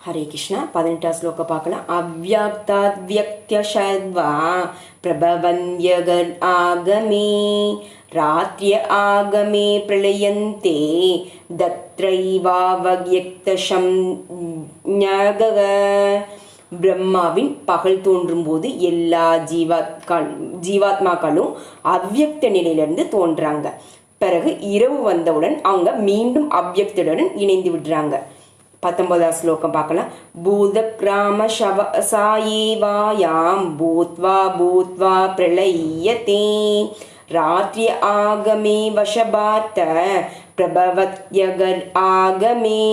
ஹரே கிருஷ்ணா. 18 ஸ்லோகம் பார்க்கலாம். அவ்யாக்தாத் வியக்த்யஷத்வா பிரபவன்யகர் ஆகமே ராத்ரிய ஆகமே பிரளயந்தே தத்ரைவாவக்யக்தசம் ஞாகக. பிரம்மாவின் பகல் தோன்றும் போது எல்லா ஜீவாத்மாக்களும் அவ்யக்த நிலையிலிருந்து தோன்றாங்க. பிறகு இரவு வந்தவுடன் அவங்க மீண்டும் அவ்யக்துடன் இணைந்து விடுறாங்க. 19 ஸ்லோகம் பார்க்கலாம். பூதக்ராம சாயேவாயாம் பூத்வா பூத்வா பிரளயதே ராத்ரி ஆகமே வசபாத்த பிரபவத்யகர் ஆகமே.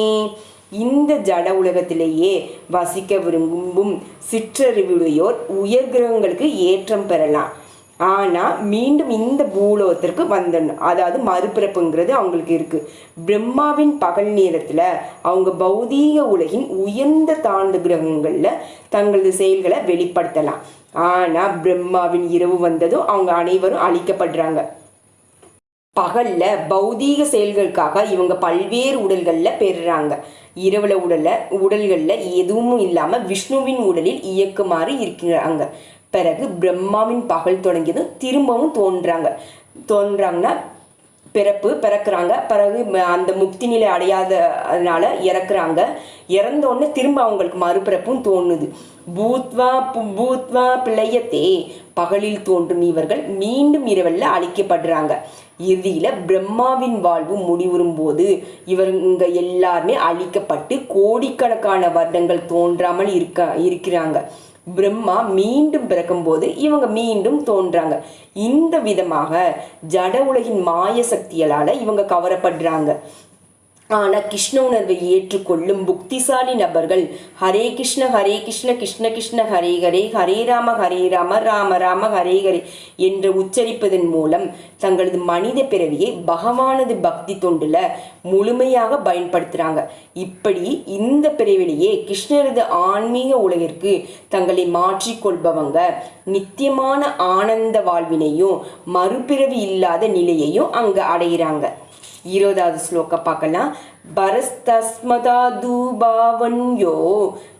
இந்த ஜட உலகத்திலேயே வசிக்க விரும்பும் சிற்றறிவுடையோர் உயர் கிரகங்களுக்கு ஏற்றம் பெறலாம். ஆனால் மீண்டும் இந்த பூலோகத்திற்கு வந்துடணும். அதாவது மறுபிறப்புங்கிறது அவங்களுக்கு இருக்குது. பிரம்மாவின் பகல் நேரத்தில் அவங்க பௌதீக உலகின் உயர்ந்த தாழ்ந்த கிரகங்களில் தங்களது செயல்களை வெளிப்படுத்தலாம். ஆனால் பிரம்மாவின் இரவு வந்ததும் அவங்க அனைவரும் அழிக்கப்படுறாங்க. பகலில் பௌதீக செயல்களுக்காக இவங்க பல்வேறு உடல்களில் பெறுறாங்க. இரவுல உடல்களில் எதுவும் இல்லாமல் விஷ்ணுவின் உடலில் இயக்குமாறு இருக்கிறாங்க. பிறகு பிரம்மாவின் பகல் தொடங்கியதும் திரும்பவும் தோன்றாங்கன்னா பிறக்கிறாங்க. பிறகு அந்த முக்தி நிலை அடையாதனால இறக்குறாங்க. இறந்தோடனே திரும்ப அவங்களுக்கு மறுபிறப்பும் தோணுது. பூத்வா பூத்வா பிழையத்தே பகலில் தோன்றும் இவர்கள் மீண்டும் இரவல்ல அழிக்கப்படுறாங்க. இறுதியில் பிரம்மாவின் வாழ்வு முடிவுறும் போது இவங்க எல்லாருமே அழிக்கப்பட்டு கோடிக்கணக்கான வருடங்கள் தோன்றாமல் இருக்கிறாங்க. பிரம்மா மீண்டும் பிறக்கும்போது இவங்க மீண்டும் தோன்றாங்க. இந்த விதமாக ஜட உலகின் மாய சக்திகளால் இவங்க கவரப்படுறாங்க. ஆனால் கிருஷ்ண உணர்வை ஏற்றுக்கொள்ளும் புக்திசாலி நபர்கள் ஹரே கிருஷ்ண கிருஷ்ண கிருஷ்ண ஹரே ஹரே ஹரே ராம ராம ராம ஹரே ஹரே என்று உச்சரிப்பதன் மூலம் தங்களது மனித பிறவியை பகவானது பக்தி தொண்டுல முழுமையாக பயன்படுத்துகிறாங்க. இப்படி இந்த பிறவிலேயே கிருஷ்ணரது ஆன்மீக உலகிற்கு தங்களை மாற்றிக்கொள்பவங்க நித்தியமான ஆனந்த வாழ்வினையும் மறுபிறவி இல்லாத நிலையையும் அங்கே அடைகிறாங்க. 20 ஸ்லோகம் பார்க்கலாம். பரஸ்தஸ்மதா தூபாவன்யோ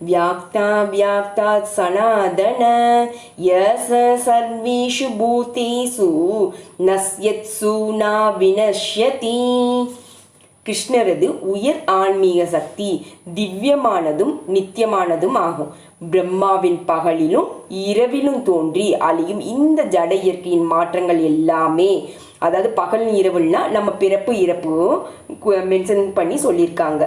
வியாக்தா வியாக்தா சனாதன யஸ சர்வேஷு பூதேஷு நஸ்யத்சு நா வினஷ்யதி. கிருஷ்ணரது உயர் ஆன்மீக சக்தி திவ்யமானதும் நித்தியமானதும் ஆகும். பிரம்மாவின் பகலிலும் இரவிலும் தோன்றி அழியும் இந்த ஜட இயற்கையின் மாற்றங்கள் எல்லாமே, அதாவது பகல் இரவுனா நம்ம பிறப்பு இறப்பு மென்ஷன் பண்ணி சொல்லியிருக்காங்க.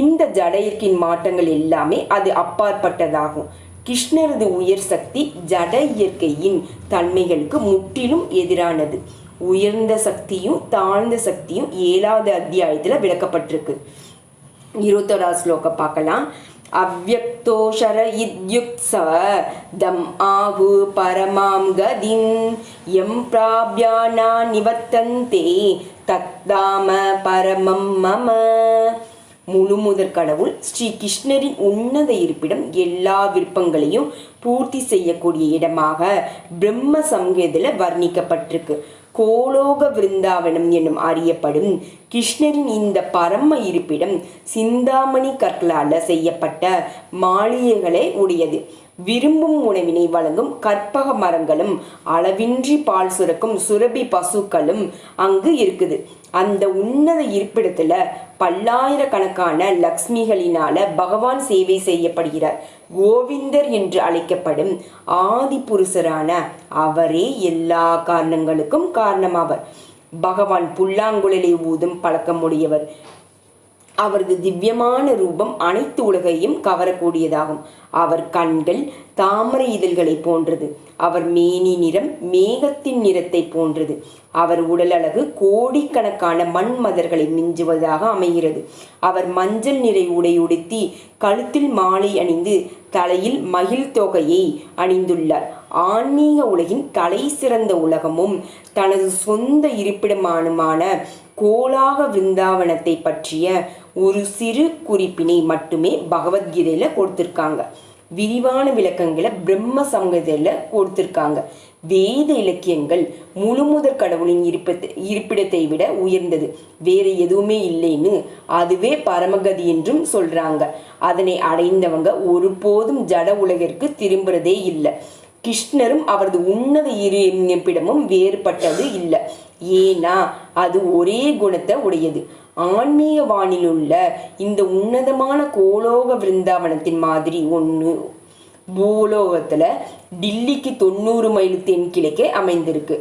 இந்த ஜட இயற்கையின் மாற்றங்கள் எல்லாமே அது அப்பாற்பட்டதாகும். கிருஷ்ணரது உயர் சக்தி ஜட இயற்கையின் தன்மைகளுக்கு முற்றிலும் எதிரானது. உயர்ந்த சக்தியும் தாழ்ந்த சக்தியும் 7வது அத்தியாயத்தில் விளக்கப்பட்டிருக்கு. 21 ஸ்லோகம் பார்க்கலாம். அவ்யக்தோஷர இத்யுக்ஸ தம் ஆகு பரமாம் கதிம் எம் பிராப்யானா நிவர்த்தந்தே தத்தாம பரமம் மம. முழுமுதற் கடவுள் ஸ்ரீ கிருஷ்ணரின் உன்னத இருப்பிடம் எல்லா விருப்பங்களையும் பூர்த்தி செய்யக்கூடிய இடமாக பிரம்ம சங்கீதத்தில் வர்ணிக்கப்பட்டிருக்கு. கோலோக விருந்தாவனம் என்னும் அறியப்படும் கிருஷ்ணரின் இந்த பரம இருப்பிடம் சிந்தாமணி கற்களால் செய்யப்பட்ட மாளிகைகளை உடையது. விரும்பும் உணவினை வழங்கும் கற்பக மரங்களும் அளவின்றி பால் சுரக்கும் சுரபி பசுக்களும் அங்கு இருக்குது. அந்த உன்னத இருப்பிடத்துல பல்லாயிரக்கணக்கான லக்ஷ்மிகளினால பகவான் சேவை செய்யப்படுகிறார். கோவிந்தர் என்று அழைக்கப்படும் ஆதி புருஷரான அவரே எல்லா காரணங்களுக்கும் காரணமாவர். பகவான் புல்லாங்குழலை ஊதும் பழக்கமுடையவர். அவரது திவ்யமான ரூபம் அனைத்து உலகையும் கவரக்கூடியதாகும். அவர் கண்கள் தாமரை இதழ்களை போன்றது. அவர் மேனி நிறம் மேகத்தின் நிறத்தை போன்றது. அவர் உடல் அழகு கோடிக்கணக்கான மண்மதர்களை மிஞ்சுவதாக அமைகிறது. அவர் மஞ்சள் நிற உடை உடுத்தி கழுத்தில் மாலை அணிந்து தலையில் மகிழ் தொகையை அணிந்துள்ளார். ஆன்மீக உலகின் தலை சிறந்த உலகமும் தனது சொந்த இருப்பிடமானுமான கோலாக விருந்தாவனத்தை பற்றிய ஒரு சிறு குறிப்பினை மட்டுமே பகவத்கீதையில் கொடுத்துருக்காங்க. விரிவான விளக்கங்களை பிரம்ம சங்கீதையில் கொடுத்துருக்காங்க. வேத இலக்கியங்கள் முழுமுதற் கடவுளின் இருப்பிடத்தை விட உயர்ந்தது வேறு எதுவுமே இல்லைன்னு, அதுவே பரமகதி என்றும் சொல்றாங்க. அதனை அடைந்தவங்க ஒருபோதும் ஜட உலகிற்கு திரும்புறதே இல்லை. கிருஷ்ணரும் அவரது உன்னத இருப்பிடமும் வேறுபட்டது இல்லை. ஏன்னா அது ஒரே குணத்தை உடையது. ஆன்மீக வானிலுள்ள இந்த உன்னதமான கோலோக விருந்தாவனத்தின் மாதிரி ஒன்று பூலோகத்துல டில்லிக்கு 90 மைல் தென்கிழக்கே அமைந்திருக்கு.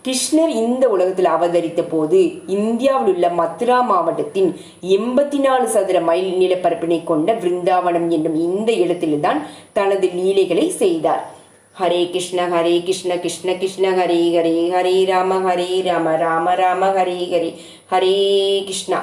கிருஷ்ணர் இந்த உலகத்தில் அவதரித்த போது இந்தியாவில் உள்ள மதுரா மாவட்டத்தின் 84 சதுர மைல் நிலப்பரப்பினை கொண்ட விருந்தாவனம் என்னும் இந்த இடத்தில்தான் தனது லீலைகளை செய்தார். ஹரே கிருஷ்ண கிருஷ்ண கிருஷ்ண ஹரே ஹரே, ஹரே ராம ராம ராம ஹரே ஹரே, ஹரே கிருஷ்ணா.